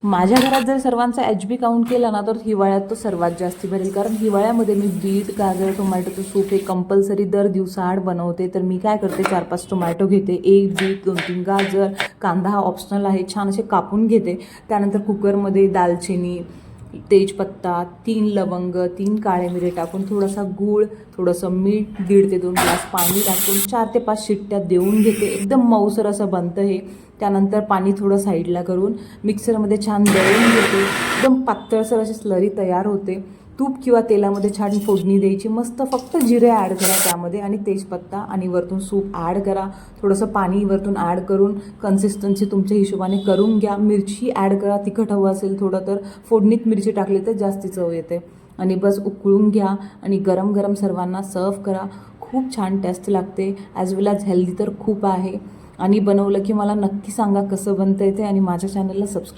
माझ्या घरात जर सर्वांचा HB काउंट केला ना तर हिवाळ्यात तो सर्वात जास्ती भरेल, कारण हिवाळ्यामध्ये मी बीट, गाजर, टोमॅटोचं सूप हे कंपल्सरी दर दिवसाआड बनवते. तर मी काय करते, 4-5 टोमॅटो घेते, 1 बीट, 2-3 गाजर, कांदा हा ऑप्शनल आहे, छान असे कापून घेते. त्यानंतर कुकरमध्ये दालचिनी, तेजपत्ता, 3 लवंग, 3 काळे मिरे टाकून थोडासा गूळ, थोडंसं मीठ, 1.5 ते 2 ग्लास पाणी टाकून 4 ते 5 शिट्ट्या देऊन घेते. एकदम मऊसर असं बनतं हे. त्यानंतर पाणी थोडं साईडला करून मिक्सरमध्ये छान दळून घेते. एकदम पातळसर अशी स्लरी तयार होते. तूप किंवा तेलामध्ये छान फोडणी द्यायची, मस्त फक्त जिरे ॲड करा त्यामध्ये आणि तेजपत्ता, आणि वरतून सूप ॲड करा. थोडंसं पाणी वरतून ॲड करून कन्सिस्टन्सी तुमच्या हिशोबाने करून घ्या. मिरची ॲड करा, तिखट हवं असेल थोडं तर फोडणीत मिरची टाकली तर जास्ती चव येते. आणि बस उकळून घ्या आणि गरम गरम सर्वांना सर्व करा. खूप छान टेस्ट लागते, ॲज वेल ॲज हेल्दी तर खूप आहे. आणि बनवलं की मला नक्की सांगा कसं बनतं ते, आणि माझ्या चॅनलला सबस्क्राईब